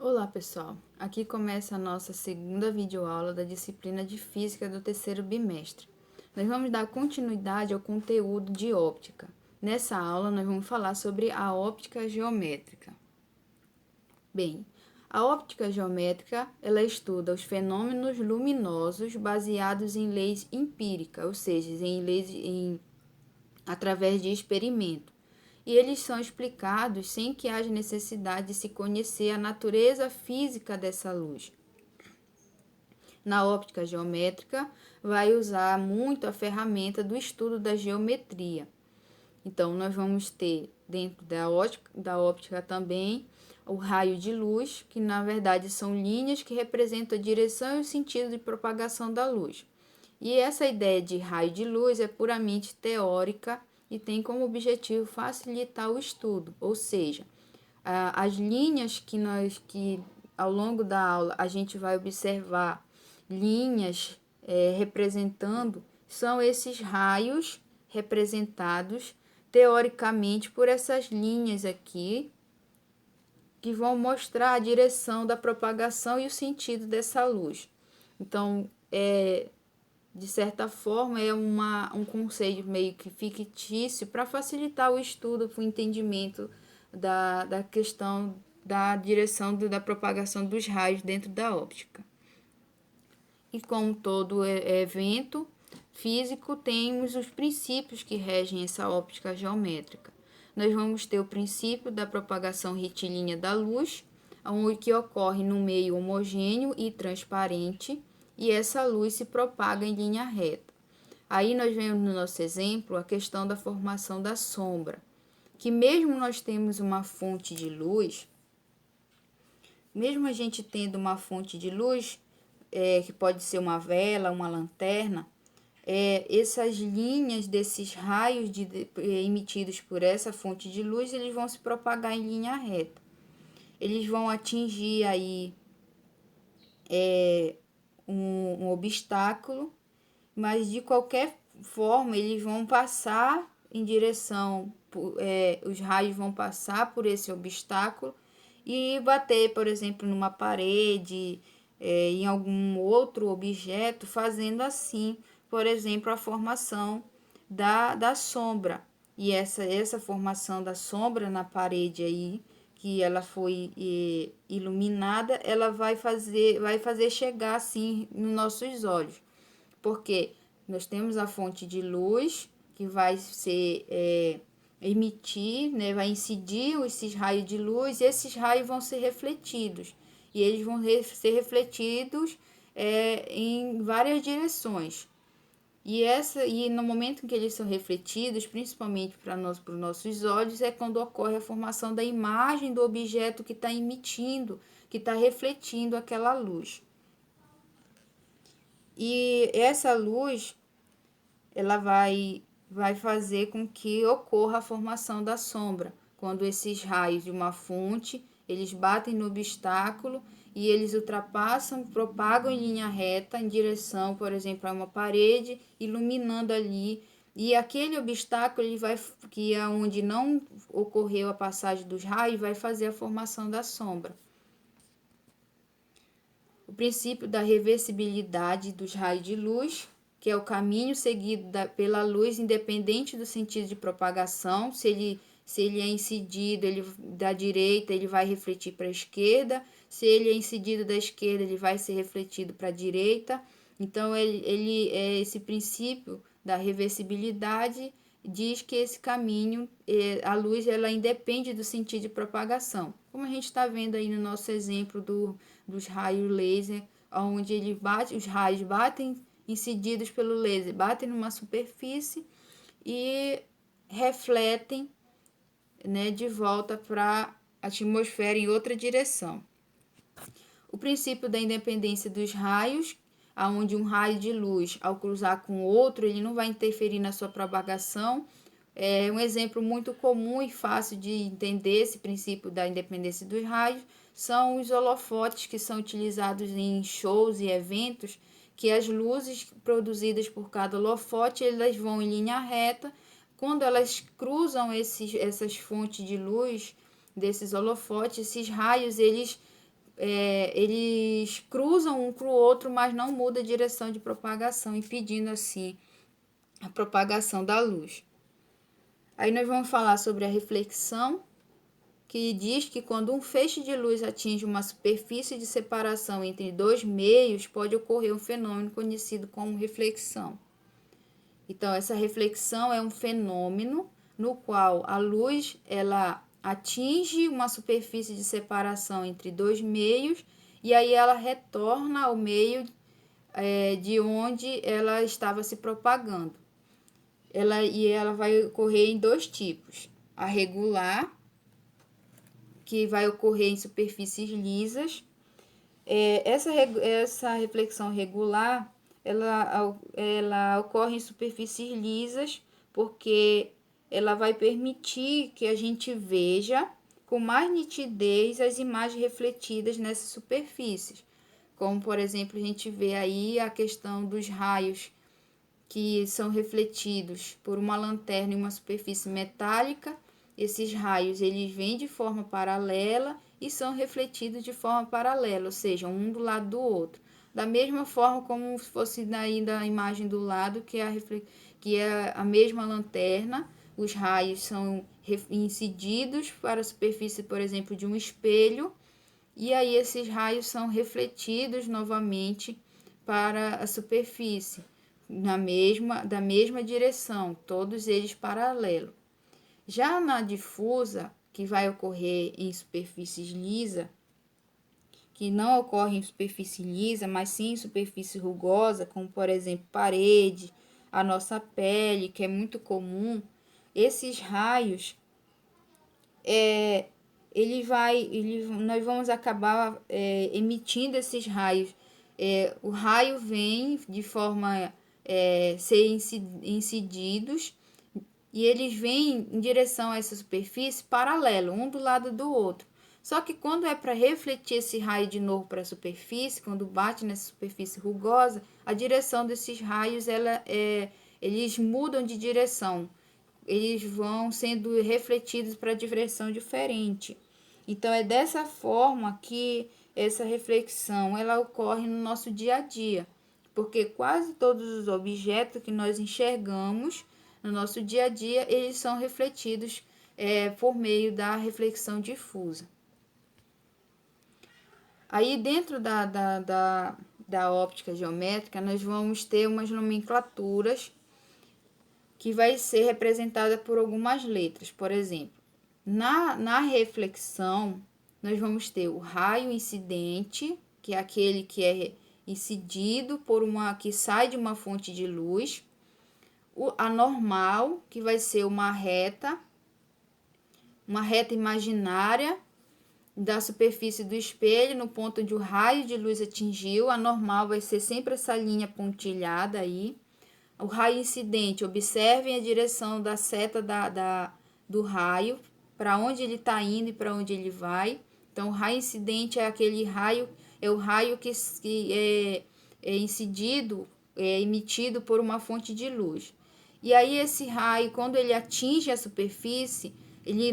Olá pessoal, aqui começa a nossa segunda videoaula da disciplina de Física do terceiro bimestre. Nós vamos dar continuidade ao conteúdo de óptica. Nessa aula nós vamos falar sobre a óptica geométrica. Bem, a óptica geométrica ela estuda os fenômenos luminosos baseados em leis empíricas, ou seja, através de experimento, e eles são explicados sem que haja necessidade de se conhecer a natureza física dessa luz. Na óptica geométrica, vai usar muito a ferramenta do estudo da geometria. Então, nós vamos ter dentro da óptica também o raio de luz, que na verdade são linhas que representam a direção e o sentido de propagação da luz. E essa ideia de raio de luz é puramente teórica e tem como objetivo facilitar o estudo, ou seja, as linhas que ao longo da aula a gente vai observar linhas representando, são esses raios representados teoricamente por essas linhas aqui, que vão mostrar a direção da propagação e o sentido dessa luz. Então, de certa forma, é um conceito meio que fictício para facilitar o estudo, o entendimento da questão da direção da propagação dos raios dentro da óptica. E como todo evento físico, temos os princípios que regem essa óptica geométrica. Nós vamos ter o princípio da propagação retilínea da luz, que ocorre no meio homogêneo e transparente, e essa luz se propaga em linha reta. Aí nós vemos no nosso exemplo a questão da formação da sombra, que mesmo nós temos uma fonte de luz, mesmo a gente tendo uma fonte de luz, que pode ser uma vela, uma lanterna, essas linhas desses raios emitidos por essa fonte de luz, eles vão se propagar em linha reta. Eles vão atingir aí um obstáculo, mas de qualquer forma eles vão passar em direção, os raios vão passar por esse obstáculo e bater, por exemplo, numa parede, em algum outro objeto, fazendo assim, por exemplo, a formação da sombra. E essa formação da sombra na parede aí, que ela foi iluminada, ela vai fazer chegar assim nos nossos olhos. Porque nós temos a fonte de luz que vai ser emitir, né, vai incidir esses raios de luz, e esses raios vão ser refletidos. E eles vão ser refletidos em várias direções. E no momento em que eles são refletidos, principalmente para os nossos olhos, é quando ocorre a formação da imagem do objeto que está emitindo, que está refletindo aquela luz. E essa luz, ela vai fazer com que ocorra a formação da sombra, quando esses raios de uma fonte, eles batem no obstáculo e eles ultrapassam, propagam em linha reta em direção, por exemplo, a uma parede, iluminando ali. E aquele obstáculo, que é onde não ocorreu a passagem dos raios, vai fazer a formação da sombra. O princípio da reversibilidade dos raios de luz, que é o caminho seguido pela luz, independente do sentido de propagação. Se ele é incidido da direita, ele vai refletir para a esquerda. Se ele é incidido da esquerda, ele vai ser refletido para a direita. Então, esse princípio da reversibilidade diz que esse caminho, a luz, ela independe do sentido de propagação. Como a gente está vendo aí no nosso exemplo dos raios laser, onde os raios batem, incididos pelo laser, batem numa superfície e refletem, né, de volta para a atmosfera em outra direção. O princípio da independência dos raios, onde um raio de luz, ao cruzar com outro, ele não vai interferir na sua propagação. É um exemplo muito comum e fácil de entender esse princípio da independência dos raios são os holofotes, que são utilizados em shows e eventos, que as luzes produzidas por cada holofote, elas vão em linha reta. Quando elas cruzam essas fontes de luz desses holofotes, esses raios, eles eles cruzam um com o outro, mas não muda a direção de propagação, impedindo assim a propagação da luz. Aí nós vamos falar sobre a reflexão, que diz que quando um feixe de luz atinge uma superfície de separação entre dois meios, pode ocorrer um fenômeno conhecido como reflexão. Então, essa reflexão é um fenômeno no qual a luz ela atinge uma superfície de separação entre dois meios e aí ela retorna ao meio de onde ela estava se propagando. Ela vai ocorrer em dois tipos: a regular, que vai ocorrer em superfícies lisas. Essa reflexão regular ela ocorre em superfícies lisas porque ela vai permitir que a gente veja com mais nitidez as imagens refletidas nessas superfícies. Como, por exemplo, a gente vê aí a questão dos raios que são refletidos por uma lanterna em uma superfície metálica. Esses raios eles vêm de forma paralela e são refletidos de forma paralela, ou seja, um do lado do outro. Da mesma forma como se fosse daí da imagem do lado, que é a mesma lanterna, os raios são incididos para a superfície, por exemplo, de um espelho, e aí esses raios são refletidos novamente para a superfície, da mesma direção, todos eles paralelos. Já na difusa, que vai ocorrer em superfícies lisas, que não ocorre em superfície lisa, mas sim em superfície rugosa, como por exemplo parede, a nossa pele, que é muito comum, esses raios, nós vamos acabar emitindo esses raios. O raio vem de forma ser incididos e eles vêm em direção a essa superfície paralelo, um do lado do outro. Só que quando é para refletir esse raio de novo para a superfície, quando bate nessa superfície rugosa, a direção desses raios eles mudam de direção. Eles vão sendo refletidos para direção diferente. Então, é dessa forma que essa reflexão ela ocorre no nosso dia a dia, porque quase todos os objetos que nós enxergamos no nosso dia a dia, eles são refletidos por meio da reflexão difusa. Aí, dentro da óptica geométrica, nós vamos ter umas nomenclaturas que vai ser representada por algumas letras. Por exemplo, na reflexão, nós vamos ter o raio incidente, que é aquele que é incidido que sai de uma fonte de luz. A normal, que vai ser uma reta imaginária da superfície do espelho no ponto onde o raio de luz atingiu. A normal vai ser sempre essa linha pontilhada aí. O raio incidente, observem a direção da seta do raio, para onde ele está indo e para onde ele vai. Então, o raio incidente é o raio que é incidido, emitido por uma fonte de luz. E aí, esse raio, quando ele atinge a superfície, ele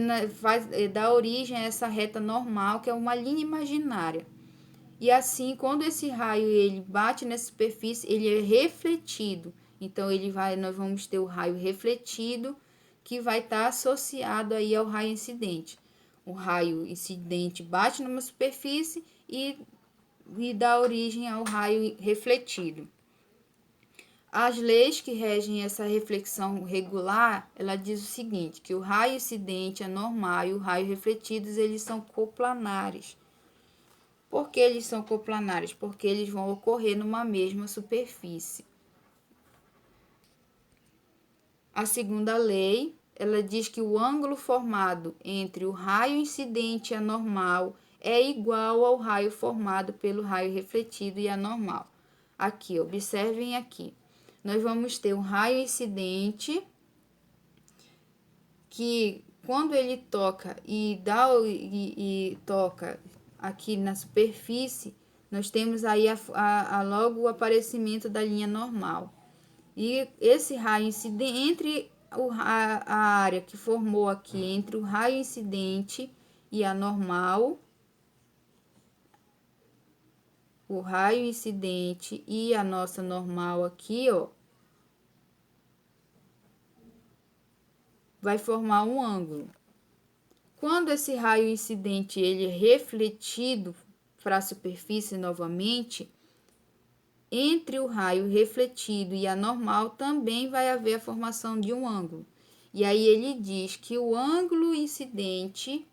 dá origem a essa reta normal, que é uma linha imaginária. E assim, quando esse raio ele bate nessa superfície, ele é refletido. Então, nós vamos ter o raio refletido, que vai estar associado aí ao raio incidente. O raio incidente bate numa superfície e dá origem ao raio refletido. As leis que regem essa reflexão regular, ela diz o seguinte, que o raio incidente é normal e o raio refletidos, eles são coplanares. Por que eles são coplanares? Porque eles vão ocorrer numa mesma superfície. A segunda lei, ela diz que o ângulo formado entre o raio incidente e a normal é igual ao raio formado pelo raio refletido e a normal. Aqui, observem aqui. Nós vamos ter um raio incidente que, quando ele toca e toca aqui na superfície, nós temos aí logo o aparecimento da linha normal. E esse raio incidente, entre a área que formou aqui, entre o raio incidente e a normal, o raio incidente e a nossa normal aqui, ó, vai formar um ângulo. Quando esse raio incidente ele é refletido para a superfície novamente, entre o raio refletido e a normal também vai haver a formação de um ângulo. E aí ele diz que o ângulo incidente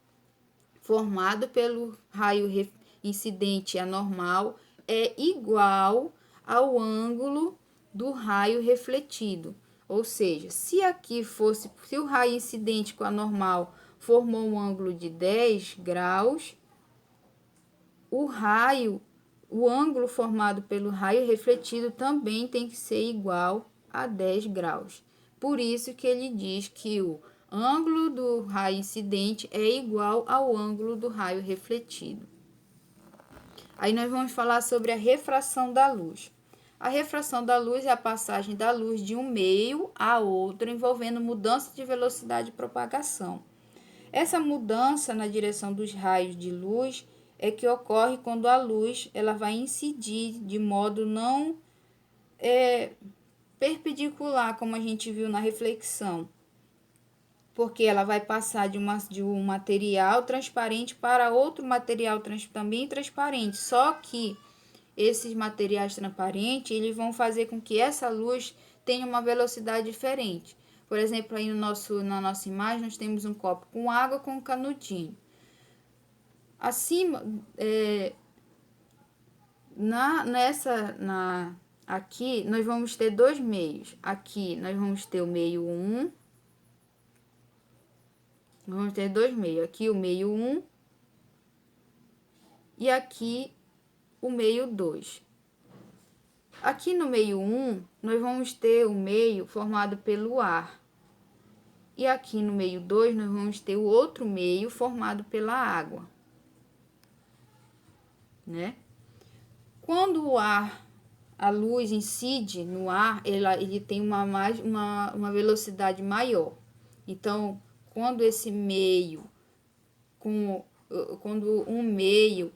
formado pelo raio incidente anormal é igual ao ângulo do raio refletido. Ou seja, se o raio incidente com a normal formou um ângulo de 10 graus, o ângulo formado pelo raio refletido também tem que ser igual a 10 graus. Por isso que ele diz que o ângulo do raio incidente é igual ao ângulo do raio refletido. Aí nós vamos falar sobre a refração da luz. A refração da luz é a passagem da luz de um meio a outro, envolvendo mudança de velocidade de propagação. Essa mudança na direção dos raios de luz é que ocorre quando a luz ela vai incidir de modo não perpendicular, como a gente viu na reflexão, porque ela vai passar de um material transparente para outro material também transparente, só que esses materiais transparentes eles vão fazer com que essa luz tenha uma velocidade diferente. Por exemplo, aí na nossa imagem nós temos um copo com água com um canudinho. Acima, aqui nós vamos ter dois meios. Aqui nós vamos ter o meio 1. Vamos ter dois meios. Aqui o meio 1 e aqui o meio 2. Aqui no meio 1, nós vamos ter o meio formado pelo ar. E aqui no meio 2, nós vamos ter o outro meio formado pela água, né? Quando a luz incide no ar, ele tem uma velocidade maior. Então, quando um meio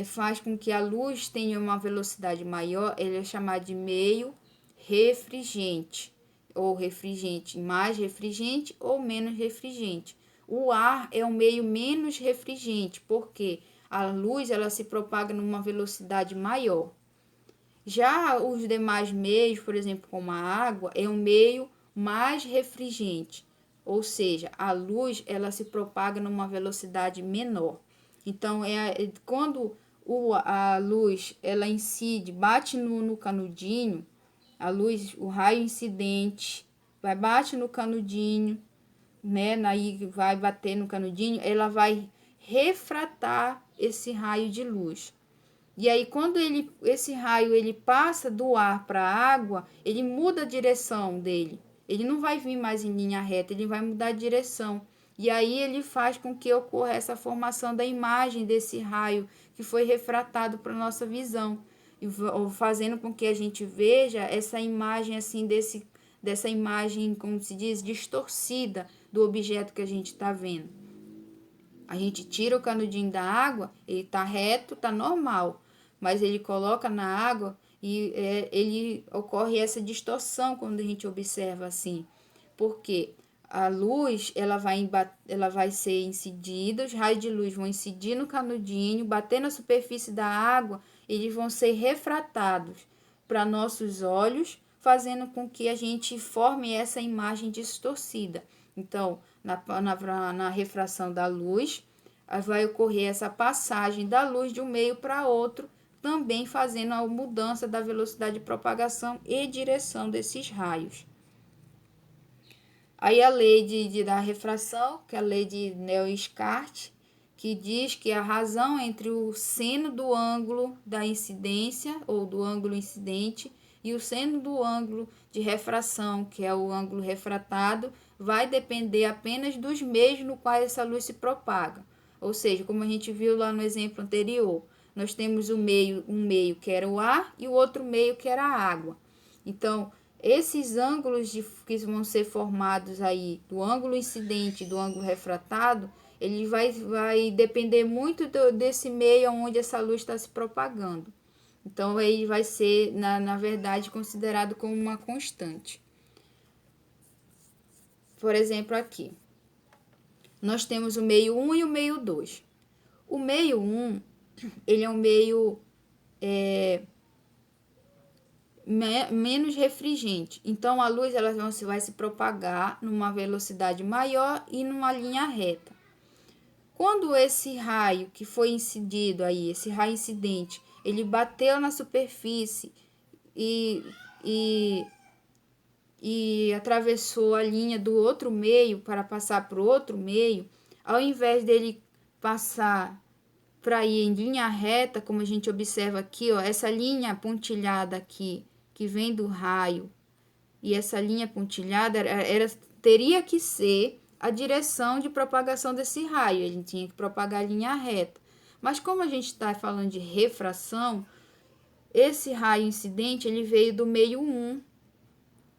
faz com que a luz tenha uma velocidade maior, ele é chamado de meio refringente, ou refringente, mais refringente ou menos refringente. O ar é um meio menos refringente, porque a luz ela se propaga numa velocidade maior. Já os demais meios, por exemplo, como a água, é um meio mais refringente, ou seja, a luz ela se propaga numa velocidade menor. Então, quando a luz ela incide, bate no canudinho, o raio incidente bate no canudinho, né? Aí vai bater no canudinho, ela vai refratar esse raio de luz. E aí, quando esse raio ele passa do ar para a água, ele muda a direção dele. Ele não vai vir mais em linha reta, ele vai mudar de direção. E aí ele faz com que ocorra essa formação da imagem desse raio que foi refratado para a nossa visão, fazendo com que a gente veja essa imagem assim dessa imagem, como se diz, distorcida do objeto que a gente está vendo. A gente tira o canudinho da água, ele está reto, está normal, mas ele coloca na água e ele ocorre essa distorção quando a gente observa assim, porque a luz ela vai ser incidida, os raios de luz vão incidir no canudinho, bater na superfície da água, eles vão ser refratados para nossos olhos, fazendo com que a gente forme essa imagem distorcida. Então, na refração da luz, vai ocorrer essa passagem da luz de um meio para outro, também fazendo a mudança da velocidade de propagação e direção desses raios. Aí a lei da refração, que é a lei de Newton-Descartes, que diz que a razão entre o seno do ângulo da incidência ou do ângulo incidente e o seno do ângulo de refração, que é o ângulo refratado, vai depender apenas dos meios no qual essa luz se propaga. Ou seja, como a gente viu lá no exemplo anterior, nós temos um meio que era o ar e o outro meio que era a água. Então, esses ângulos que vão ser formados aí, do ângulo incidente e do ângulo refratado, ele vai depender muito desse meio onde essa luz está se propagando. Então, ele vai ser, na verdade, considerado como uma constante. Por exemplo, aqui, nós temos o meio 1 e o meio 2. O meio 1, ele é um meio menos refringente. Então, a luz ela vai se propagar numa velocidade maior e numa linha reta. Quando esse raio que foi incidido aí, esse raio incidente, ele bateu na superfície e atravessou a linha do outro meio para passar para o outro meio, ao invés dele passar para ir em linha reta, como a gente observa aqui, ó, essa linha pontilhada aqui, que vem do raio, e essa linha pontilhada teria que ser a direção de propagação desse raio, ele tinha que propagar a linha reta. Mas como a gente está falando de refração, esse raio incidente ele veio do meio 1,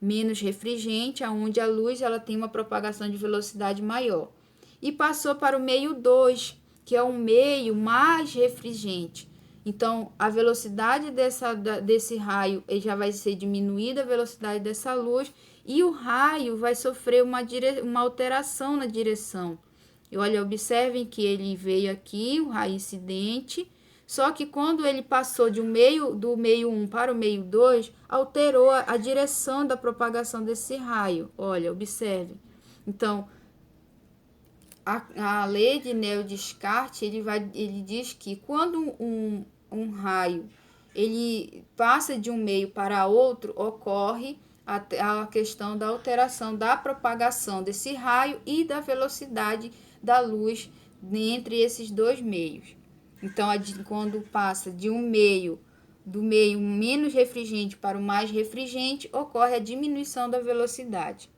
menos refringente, onde a luz ela tem uma propagação de velocidade maior. E passou para o meio 2, que é um meio mais refringente. Então, a velocidade desse raio já vai ser diminuída, a velocidade dessa luz, e o raio vai sofrer uma alteração na direção. E olha, observem que ele veio aqui, o raio incidente, só que quando ele passou do meio 1 para o meio 2, alterou a direção da propagação desse raio. Olha, observe. Então, a lei de Néel-Descartes, ele diz que quando um raio ele passa de um meio para outro, ocorre a questão da alteração da propagação desse raio e da velocidade da luz entre esses dois meios. Então, quando passa de do meio menos refringente para o mais refringente, ocorre a diminuição da velocidade.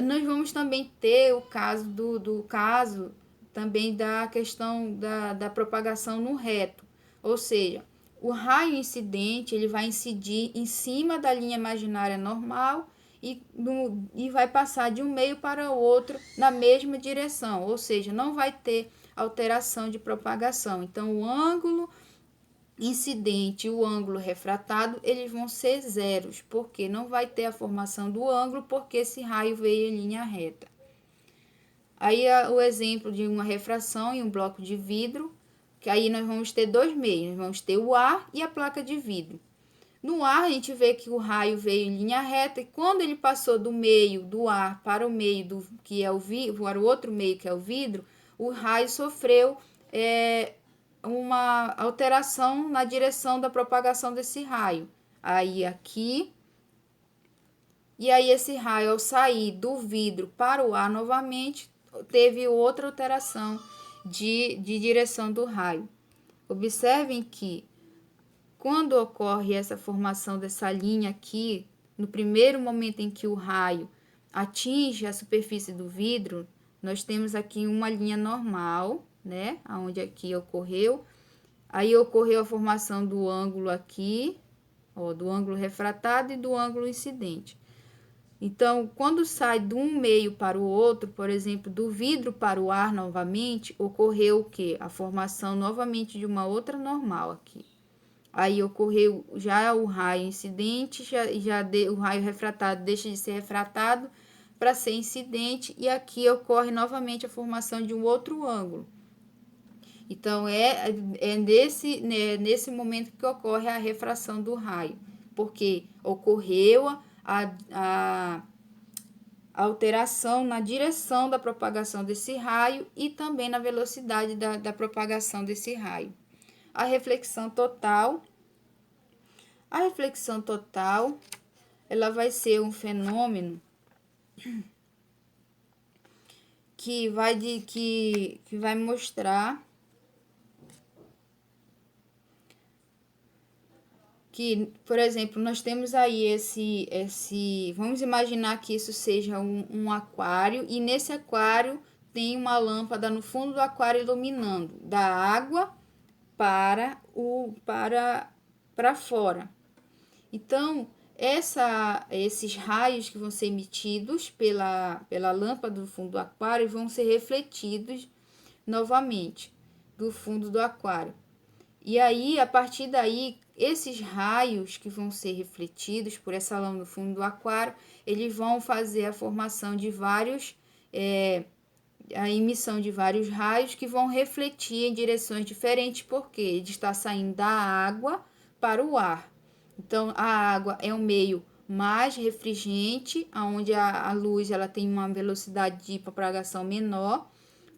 Nós vamos também ter o caso do caso também da questão da propagação no reto, ou seja, o raio incidente ele vai incidir em cima da linha imaginária normal e vai passar de um meio para o outro na mesma direção, ou seja, não vai ter alteração de propagação. Então, o ângulo incidente e o ângulo refratado, eles vão ser zeros, porque não vai ter a formação do ângulo, porque esse raio veio em linha reta. Aí, o exemplo de uma refração em um bloco de vidro, que aí nós vamos ter dois meios, nós vamos ter o ar e a placa de vidro. No ar, a gente vê que o raio veio em linha reta, e quando ele passou do meio do ar para o meio que é o vidro, para o outro meio que é o vidro, o raio sofreu uma alteração na direção da propagação desse raio. Aí aqui, e aí esse raio ao sair do vidro para o ar novamente, teve outra alteração de direção do raio. Observem que quando ocorre essa formação dessa linha aqui, no primeiro momento em que o raio atinge a superfície do vidro, nós temos aqui uma linha normal, né? Onde aqui ocorreu. Aí ocorreu a formação do ângulo aqui, ó, do ângulo refratado e do ângulo incidente. Então, quando sai de um meio para o outro, por exemplo, do vidro para o ar novamente, ocorreu o quê? A formação novamente de uma outra normal aqui. Aí ocorreu já o raio incidente, o raio refratado deixa de ser refratado para ser incidente, e aqui ocorre novamente a formação de um outro ângulo. Então, nesse momento que ocorre a refração do raio, porque ocorreu a alteração na direção da propagação desse raio e também na velocidade da propagação desse raio. A reflexão total. A reflexão total, ela vai ser um fenômeno que vai mostrar que, por exemplo, nós temos aí vamos imaginar que isso seja um aquário, e nesse aquário tem uma lâmpada no fundo do aquário iluminando da água para fora. Então, esses raios que vão ser emitidos pela lâmpada do fundo do aquário vão ser refletidos novamente do fundo do aquário. E aí, a partir daí, esses raios que vão ser refletidos por essa lâmina no fundo do aquário, eles vão fazer a formação de vários, a emissão de vários raios que vão refletir em direções diferentes, porque ele está saindo da água para o ar. Então, a água é um meio mais refringente, onde a luz ela tem uma velocidade de propagação menor,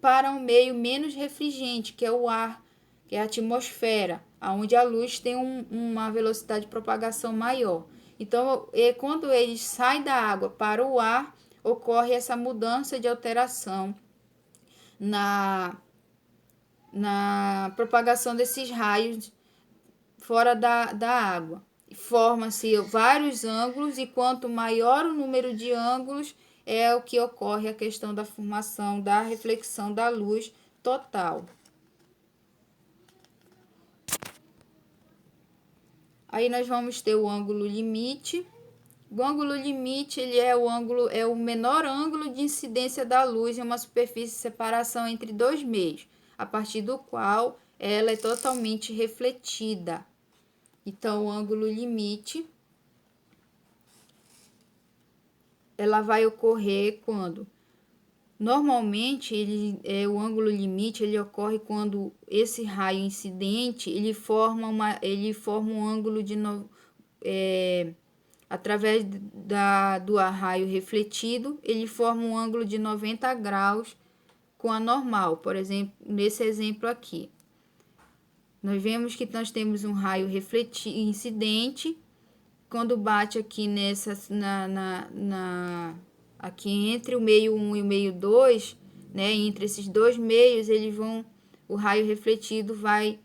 para um meio menos refringente, que é o ar, que é a atmosfera, onde a luz tem uma velocidade de propagação maior. Então, quando ele sai da água para o ar, ocorre essa mudança de alteração na propagação desses raios fora da água. Forma-se vários ângulos, e quanto maior o número de ângulos, é o que ocorre a questão da formação, da reflexão da luz total. Aí nós vamos ter o ângulo limite. O ângulo limite, ele é o menor ângulo de incidência da luz em uma superfície de separação entre dois meios, a partir do qual ela é totalmente refletida. Então, o ângulo limite, ela vai ocorrer quando? Normalmente, o ângulo limite ele ocorre quando esse raio incidente ele forma um ângulo através do raio refletido, ele forma um ângulo de 90 graus com a normal. Por exemplo, nesse exemplo aqui, nós vemos que nós temos um raio incidente, quando bate aqui aqui entre o meio 1 e o meio 2, né, entre esses dois meios, o raio refletido vai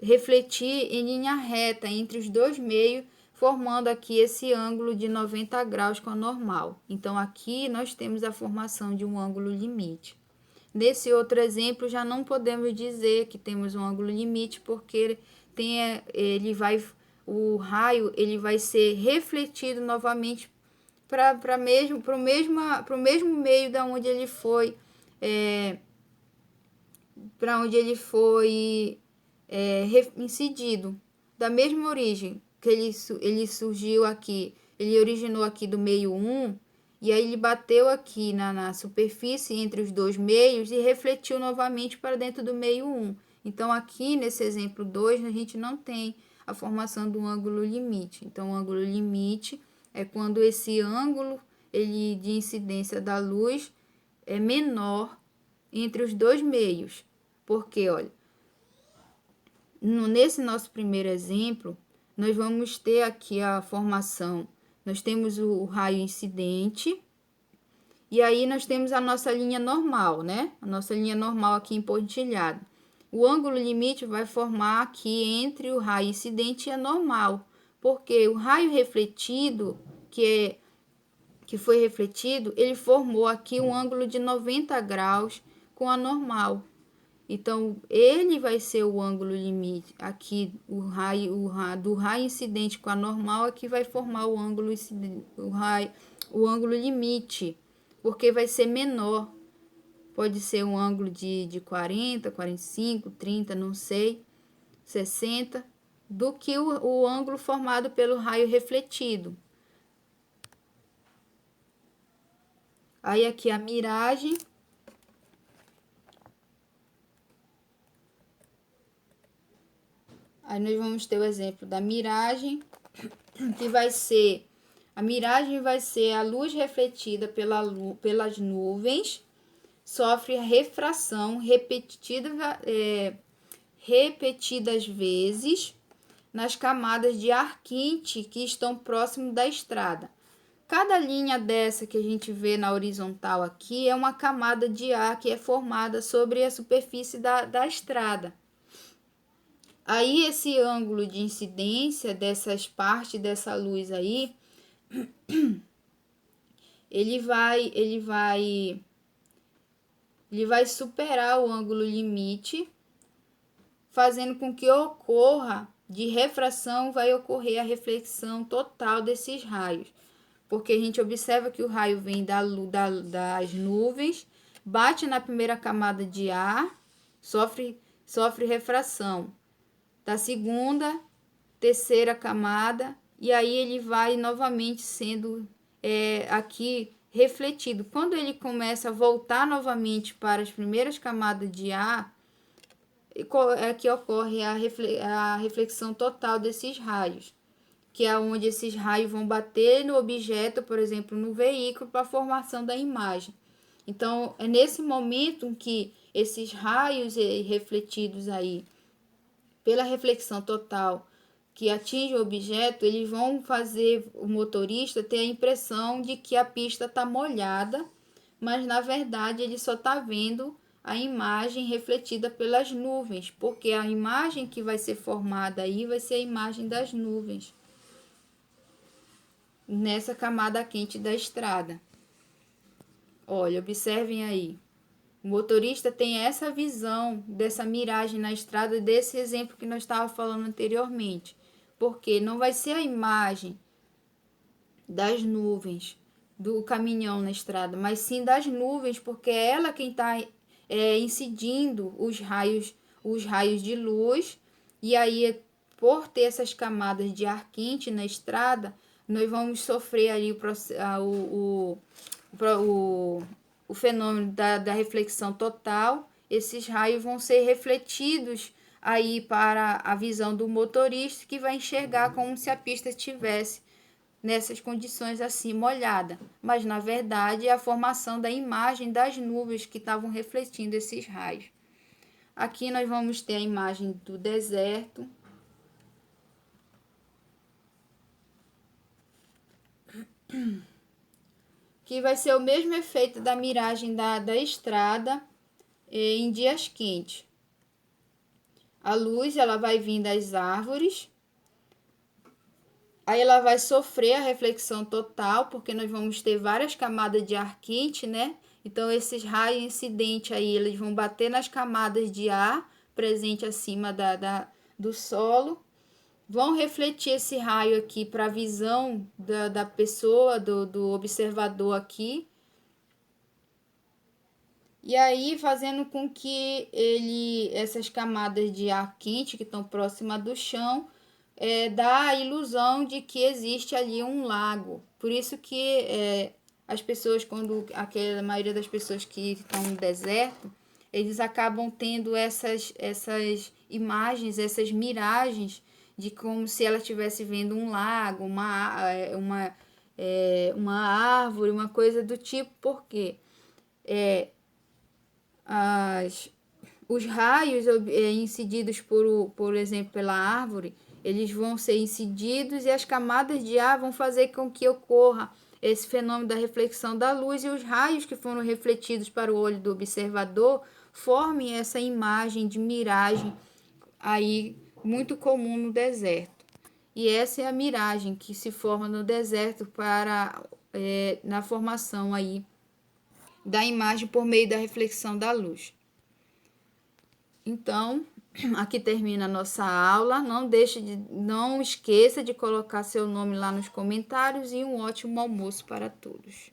refletir em linha reta entre os dois meios, formando aqui esse ângulo de 90 graus com a normal. Então, aqui nós temos a formação de um ângulo limite. Nesse outro exemplo, já não podemos dizer que temos um ângulo limite, porque o raio ele vai ser refletido novamente para o mesmo meio da onde ele foi, incidido, da mesma origem que ele surgiu aqui, ele originou aqui do meio 1, e aí ele bateu aqui na superfície entre os dois meios e refletiu novamente para dentro do meio 1. Então, aqui nesse exemplo 2, a gente não tem a formação do ângulo limite. Então, o ângulo limite é quando esse ângulo de incidência da luz é menor entre os dois meios. Porque, olha, nesse nosso primeiro exemplo, nós vamos ter aqui a formação. Nós temos o raio incidente, e aí nós temos a nossa linha normal, né? A nossa linha normal aqui em pontilhado. O ângulo limite vai formar aqui entre o raio incidente e a normal, porque o raio refletido, que foi refletido, ele formou aqui um ângulo de 90 graus com a normal. Então, ele vai ser o ângulo limite. Aqui, do raio incidente com a normal, aqui vai formar o ângulo limite, porque vai ser menor. Pode ser um ângulo de 40, 45, 30, não sei, 60, do que o ângulo formado pelo raio refletido. Aí, aqui a miragem. Aí nós vamos ter o exemplo da miragem, que vai ser, a miragem vai ser a luz refletida pelas nuvens, sofre refração repetidas vezes nas camadas de ar quente que estão próximo da estrada. Cada linha dessa que a gente vê na horizontal aqui é uma camada de ar que é formada sobre a superfície da estrada. Aí, esse ângulo de incidência dessas partes dessa luz aí, ele vai superar o ângulo limite, fazendo com que ocorra de refração, vai ocorrer a reflexão total desses raios. Porque a gente observa que o raio vem das nuvens, bate na primeira camada de ar, sofre refração. da segunda, terceira camada, e aí ele vai novamente sendo aqui refletido. Quando ele começa a voltar novamente para as primeiras camadas de ar, é que ocorre a reflexão total desses raios, que é onde esses raios vão bater no objeto, por exemplo, no veículo, para a formação da imagem. Então, é nesse momento que esses raios refletidos aí, pela reflexão total, que atinge o objeto, eles vão fazer o motorista ter a impressão de que a pista está molhada, mas na verdade ele só está vendo a imagem refletida pelas nuvens, porque a imagem que vai ser formada aí vai ser a imagem das nuvens, nessa camada quente da estrada. Olha, observem aí. O motorista tem essa visão dessa miragem na estrada, desse exemplo que nós estávamos falando anteriormente. Porque não vai ser a imagem das nuvens do caminhão na estrada, mas sim das nuvens, porque é ela quem está incidindo os raios de luz. E aí, por ter essas camadas de ar quente na estrada, nós vamos sofrer ali o fenômeno da reflexão total. Esses raios vão ser refletidos aí para a visão do motorista, que vai enxergar como se a pista estivesse nessas condições assim molhada, mas na verdade é a formação da imagem das nuvens que estavam refletindo esses raios. Aqui nós vamos ter a imagem do deserto. Que vai ser o mesmo efeito da miragem da estrada em dias quentes. A luz ela vai vir das árvores, aí ela vai sofrer a reflexão total, porque nós vamos ter várias camadas de ar quente, né? Então esses raios incidentes aí, eles vão bater nas camadas de ar presente acima do solo, vão refletir esse raio aqui para a visão da pessoa, do observador aqui. E aí fazendo com que essas camadas de ar quente que estão próximas do chão, dá a ilusão de que existe ali um lago. Por isso que as pessoas, a maioria das pessoas que estão no deserto, eles acabam tendo essas imagens, essas miragens, de como se ela estivesse vendo um lago, uma árvore, uma coisa do tipo, porque os raios incididos, por exemplo, pela árvore, eles vão ser incididos e as camadas de ar vão fazer com que ocorra esse fenômeno da reflexão da luz, e os raios que foram refletidos para o olho do observador formem essa imagem de miragem aí muito comum no deserto. E essa é a miragem que se forma no deserto na formação aí da imagem por meio da reflexão da luz. Então, aqui termina a nossa aula. Não esqueça de colocar seu nome lá nos comentários, e um ótimo almoço para todos.